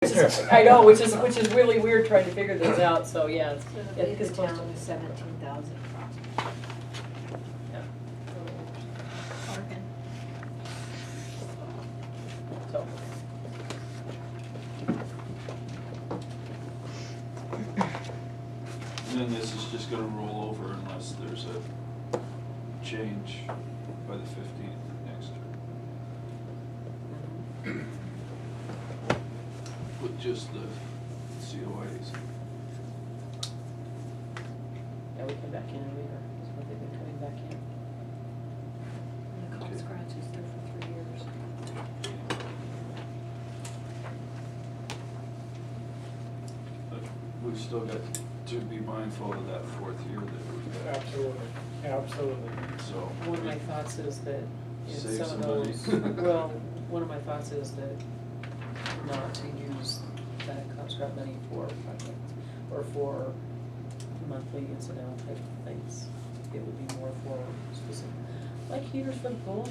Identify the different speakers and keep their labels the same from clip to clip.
Speaker 1: I know, which is really weird trying to figure this out, so yeah.
Speaker 2: So the
Speaker 1: It's
Speaker 2: base
Speaker 1: close
Speaker 2: town
Speaker 1: to-
Speaker 2: is 17,000 approximately.
Speaker 1: Yeah.
Speaker 2: Oregon.
Speaker 1: So,
Speaker 3: And then this is just gonna roll over unless there's a change by the 15th next year. With just the COAs.
Speaker 1: yeah, we came back in earlier, that's what they've been coming back in.
Speaker 2: And the cold scratch is there for 3 years.
Speaker 3: But we've still got to be mindful of that 4th year that we've got.
Speaker 4: Absolutely, absolutely.
Speaker 3: So.
Speaker 1: One of my thoughts is that in
Speaker 3: Save
Speaker 1: some of
Speaker 3: some
Speaker 1: those,
Speaker 3: money.
Speaker 1: well, one of my thoughts is that not to use that Comscott money for projects or for monthly incidental type of things. It would be more for specific, like heaters for the pool,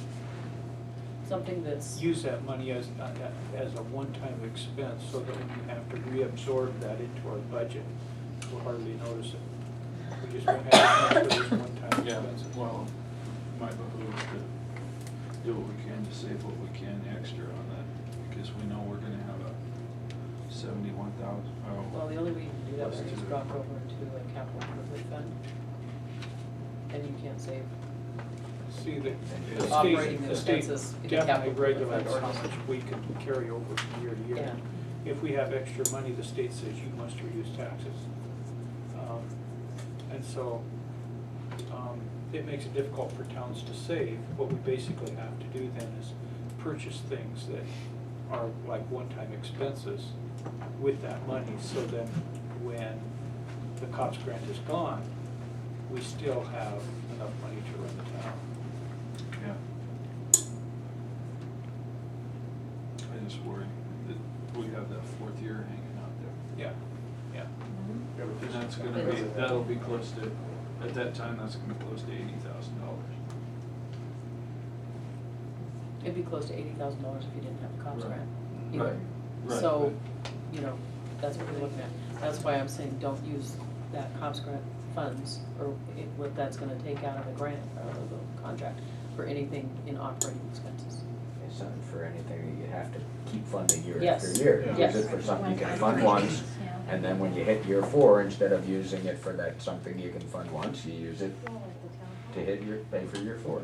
Speaker 1: something that's.
Speaker 4: Use that money as a one-time expense, so that when you have to reabsorb that into our budget, we'll hardly notice it. We just won't have to for these one-time
Speaker 3: Yeah,
Speaker 4: expenses.
Speaker 3: well, might behoove to do what we can to save what we can extra on that, because we know we're gonna have a 71,000,
Speaker 1: Well, the only way you can do that
Speaker 3: Plus
Speaker 1: is
Speaker 3: two.
Speaker 1: drop over into a capital improvement fund. And you can't save.
Speaker 4: See, the
Speaker 1: Operating
Speaker 4: state
Speaker 1: expenses in a
Speaker 4: definitely
Speaker 1: capital improvement
Speaker 4: regulates
Speaker 1: fund
Speaker 4: how
Speaker 1: or
Speaker 4: much we can carry over from year to year.
Speaker 1: Yeah.
Speaker 4: If we have extra money, the state says you must reduce taxes. And so, it makes it difficult for towns to save. What we basically have to do then is purchase things that are like one-time expenses with that money, so then when the COPS grant is gone, we still have enough money to run the town.
Speaker 3: yeah. I just worry that we have that 4th year hanging out there.
Speaker 4: Yeah, yeah.
Speaker 3: And that's gonna be, that'll be close to, at that time, that's gonna be close to $80,000.
Speaker 1: It'd be close to $80,000 if you didn't have a COPS
Speaker 3: Right.
Speaker 1: grant.
Speaker 3: Right,
Speaker 1: either.
Speaker 3: right,
Speaker 1: So, you know, that's what we're looking at. That's why I'm saying don't use that COPS grant funds, or what that's gonna take out of the grant, out of the contract, for anything in operating expenses.
Speaker 5: It's not for anything you have to keep funding year
Speaker 1: Yes.
Speaker 5: after year.
Speaker 1: Yes.
Speaker 5: Use it for something you can fund once, and then when you hit year 4, instead of using it for that something you can fund once, you use it to pay for year 4.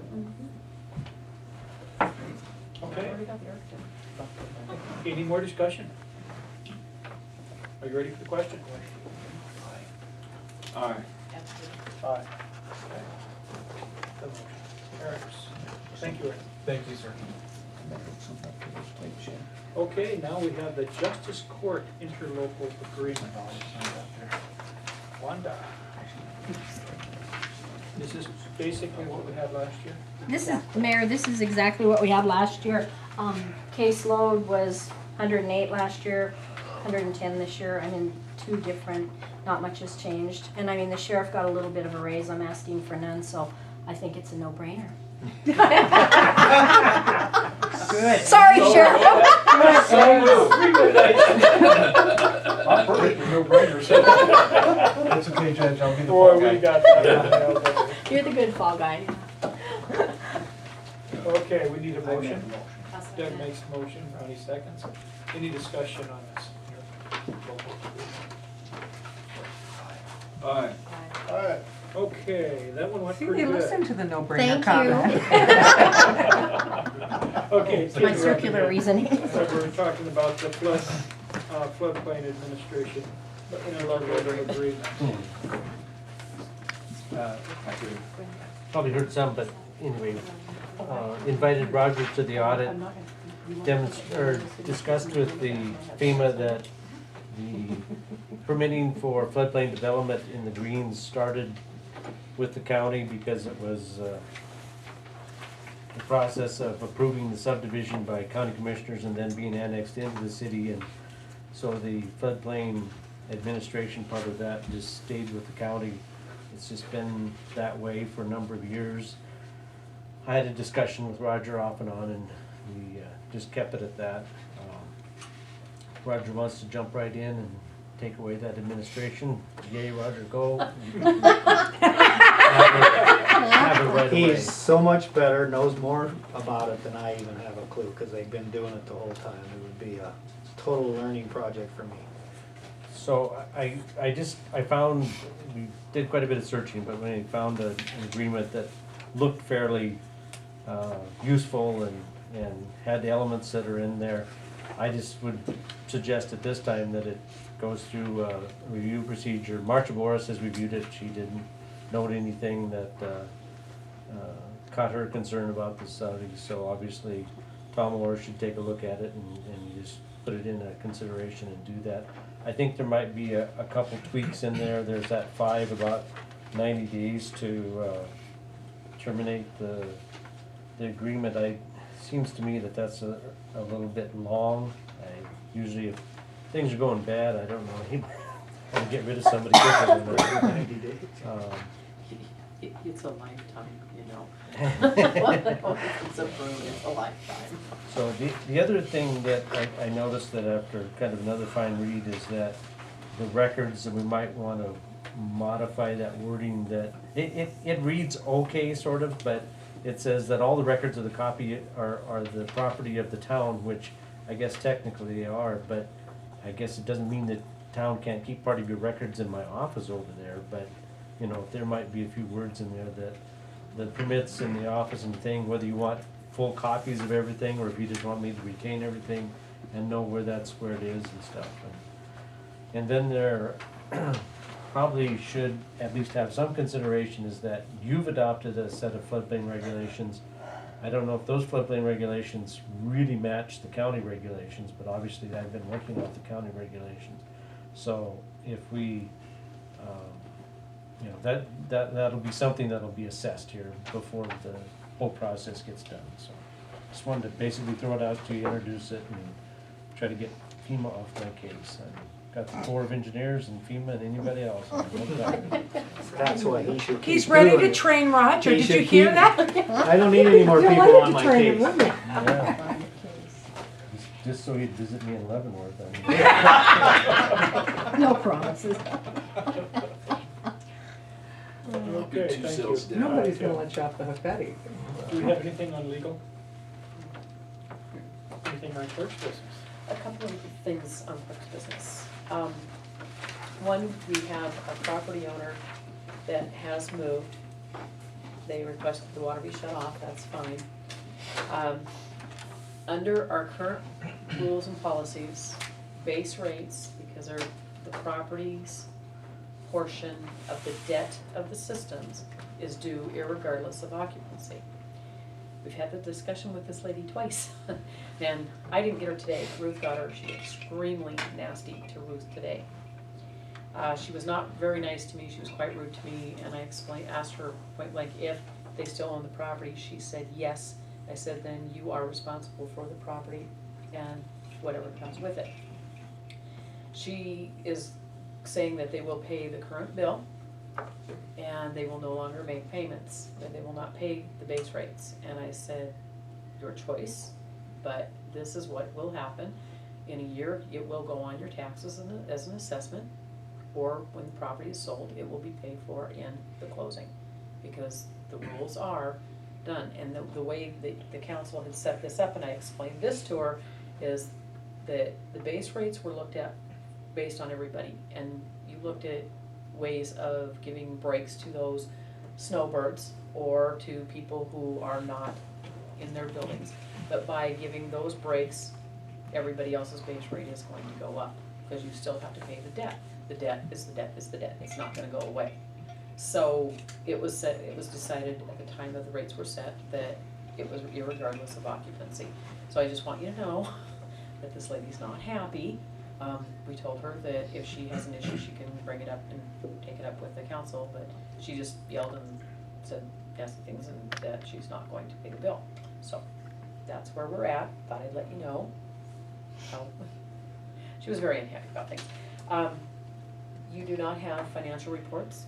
Speaker 4: Okay,
Speaker 1: Already got the architect.
Speaker 4: any more discussion? Are you ready for the question?
Speaker 3: Aye.
Speaker 4: Aye. The motion carries. Thank you, Aaron.
Speaker 6: Thank you, sir.
Speaker 4: Okay, now we have the Justice Court interlocal agreement. Wanda. This is basically what we had last year.
Speaker 7: This is, Mayor, this is exactly what we had last year. Caseload was 108 last year, 110 this year. I mean, 2 different, not much has changed. And I mean, the sheriff got a little bit of a raise. I'm asking for none, so I think it's a no-brainer.
Speaker 6: Good.
Speaker 7: Sorry, Sheriff.
Speaker 6: I'm perfect, no brainer. That's okay, Judge, I'll be the
Speaker 4: Boy,
Speaker 6: fall
Speaker 4: we
Speaker 6: guy.
Speaker 4: got that.
Speaker 7: You're the good fall guy.
Speaker 4: Okay, we need a
Speaker 6: I make
Speaker 4: motion.
Speaker 6: a motion.
Speaker 4: Doug makes the motion, Ronnie seconds. Any discussion on this? Interlocal agreement?
Speaker 3: Aye.
Speaker 4: Alright, okay, that one went
Speaker 8: See,
Speaker 4: pretty
Speaker 8: they
Speaker 4: good.
Speaker 8: listen to the no-brainer
Speaker 7: Thank
Speaker 8: comment.
Speaker 4: Okay.
Speaker 7: It's my circular reasoning.
Speaker 4: So we're talking about the floodplain administration interlocal agreement.
Speaker 9: Probably heard some, but anyway, invited Roger to the audit, discussed with the FEMA that the permitting for floodplain development in the greens started with the county because it was the process of approving the subdivision by county commissioners and then being annexed into the city, and so the floodplain administration part of that just stayed with the county. It's just been that way for a number of years. I had a discussion with Roger off and on, and we just kept it at that. Roger wants to jump right in and take away that administration, yay, Roger, go. Have it right away.
Speaker 8: He's so much better, knows more about it than I even have a clue, cause they've been doing it the whole time. It would be a total learning project for me.
Speaker 9: So I found, we did quite a bit of searching, but when I found an agreement that looked fairly useful and had the elements that are in there, I just would suggest at this time that it goes through a review procedure. Marcia Boris has reviewed it. She didn't note anything that caught her concern about the study, so obviously Tom Orr should take a look at it and just put it in a consideration and do that. I think there might be a couple tweaks in there. There's that 5 about 90 days to terminate the agreement. Seems to me that that's a little bit long. Usually if things are going bad, I don't know, how to get rid of somebody quicker than that.
Speaker 8: 90 days.
Speaker 1: It's a lifetime, you know. It's approved, it's a lifetime.
Speaker 9: So the other thing that I noticed that after kind of another fine read is that the records, that we might want to modify that wording, that it reads okay sort of, but it says that all the records of the copy are the property of the town, which I guess technically they are, but I guess it doesn't mean that town can't keep part of your records in my office over there, but you know, there might be a few words in there that permits in the office and thing, whether you want full copies of everything or if you just want me to retain everything and know where it is and stuff. And then there probably should at least have some consideration is that you've adopted a set of floodplain regulations. I don't know if those floodplain regulations really match the county regulations, but obviously I've been working off the county regulations. So if we, you know, that'll be something that'll be assessed here before the whole process gets done. So just wanted to basically throw it out to you, introduce it, and try to get FEMA off my case. I've got the Corps of Engineers and FEMA and anybody else.
Speaker 8: That's why he should keep
Speaker 2: He's ready
Speaker 8: doing
Speaker 2: to
Speaker 8: it.
Speaker 2: train Roger,
Speaker 8: He
Speaker 2: did
Speaker 8: should
Speaker 2: you hear
Speaker 8: keep-
Speaker 2: that?
Speaker 8: I don't need any more people on my case.
Speaker 9: Yeah. Just so he'd visit me in Leavenworth. I mean.
Speaker 7: No promises.
Speaker 4: Okay,
Speaker 3: Two
Speaker 4: thank you.
Speaker 3: cells down.
Speaker 6: Nobody's gonna let you off the hook that easy.
Speaker 4: Do we have anything on legal? Anything on church business?
Speaker 1: A couple of things on clerk's business. One, we have a property owner that has moved. They requested the water be shut off, that's fine. Under our current rules and policies, base rates, because they're the property's portion of the debt of the systems is due irregardless of occupancy. We've had the discussion with this lady twice, and I didn't get her today. Ruth got her. She was extremely nasty to Ruth today. She was not very nice to me. She was quite rude to me, and I asked her point blank if they still own the property. She said yes. I said then you are responsible for the property and whatever comes with it. She is saying that they will pay the current bill and they will no longer make payments, that they will not pay the base rates. And I said, your choice, but this is what will happen. In a year, it will go on your taxes as an assessment, or when the property is sold, it will be paid for in the closing, because the rules are done. And the way the council had set this up, and I explained this to her, is that the base rates were looked at based on everybody, and you looked at ways of giving breaks to those snowbirds or to people who are not in their buildings. But by giving those breaks, everybody else's base rate is going to go up, because you still have to pay the debt. The debt is the debt is the debt, it's not gonna go away. So it was decided at the time that the rates were set that it was irregardless of occupancy. So I just want you to know that this lady's not happy. We told her that if she has an issue, she can bring it up and take it up with the council, but she just yelled and said nasty things and that she's not going to pay the bill. So that's where we're at. Thought I'd let you know. She was very unhappy about things. You do not have financial reports.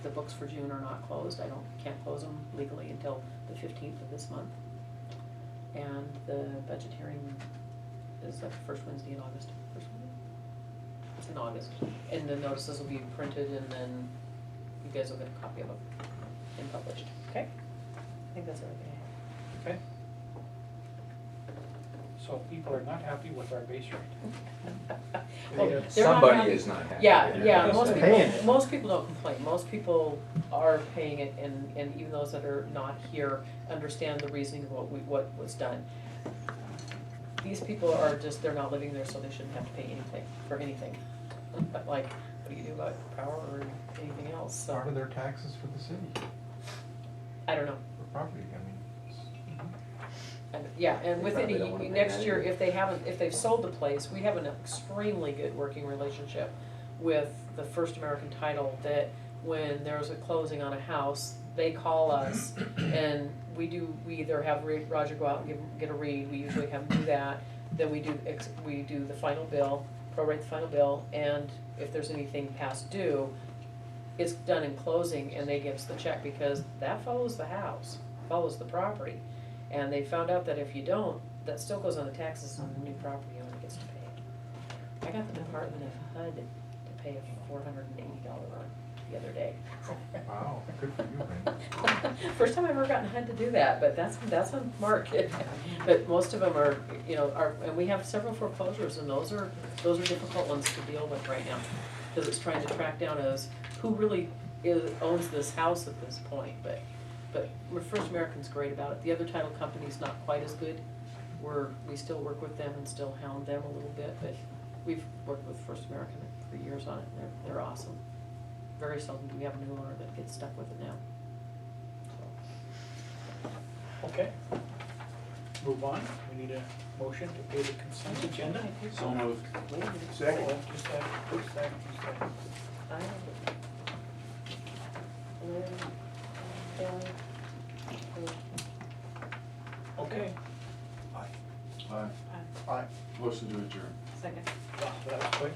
Speaker 1: The books for June are not closed. Can't close them legally until the 15th of this month. And the budget hearing is like the first Wednesday in August, in August. And the notices will be printed and then you guys will get a copy of them and published, okay? I think that's everything I have.
Speaker 4: Okay. So people are not happy with our base rate.
Speaker 1: Well, they're not
Speaker 5: Somebody
Speaker 1: happy.
Speaker 5: is not happy.
Speaker 1: Yeah,
Speaker 8: Paying it.
Speaker 1: most people don't complain, most people are paying it, and even those that are not here understand the reasoning of what was done. These people are just, they're not living there, so they shouldn't have to pay anything, for anything. Like, what do you do about power or anything else, so,
Speaker 6: Part of their taxes for the city,
Speaker 1: I don't know.
Speaker 6: for property, I mean.
Speaker 1: Yeah, and
Speaker 5: They
Speaker 1: with
Speaker 5: probably
Speaker 1: any,
Speaker 5: don't wanna pay
Speaker 1: next
Speaker 5: that
Speaker 1: year,
Speaker 5: either.
Speaker 1: if they've sold the place, we have an extremely good working relationship with the First American Title, that when there's a closing on a house, they call us, and we either have Roger go out and get a read, we usually have him do that, then we do the final bill, prorate the final bill, and if there's anything past due, it's done in closing, and they give us the check, because that follows the house, follows the property. And they found out that if you don't, that still goes on the taxes and the new property owner gets to pay it. I got the Department of HUD to pay a $480 run the other day.
Speaker 6: Wow, good for you, man.
Speaker 1: First time I've ever gotten HUD to do that, but that's on market. But most of them are, and we have several foreclosures, and those are difficult ones to deal with right now. Because it's trying to track down who really owns this house at this point, but First American's great about it. The other title company's not quite as good. We still work with them and still hound them a little bit, but we've worked with First American for years on it. They're awesome. Very seldom do we have a new owner that gets stuck with it now.
Speaker 4: Okay. Move on. We need a motion to pay the consent agenda.
Speaker 3: So moved.
Speaker 6: Second.
Speaker 4: Oh, just a quick second, just a second. Okay.
Speaker 3: Aye.
Speaker 6: Aye.
Speaker 3: Motion to adjourn.
Speaker 2: Second.
Speaker 4: Wow, that was quick.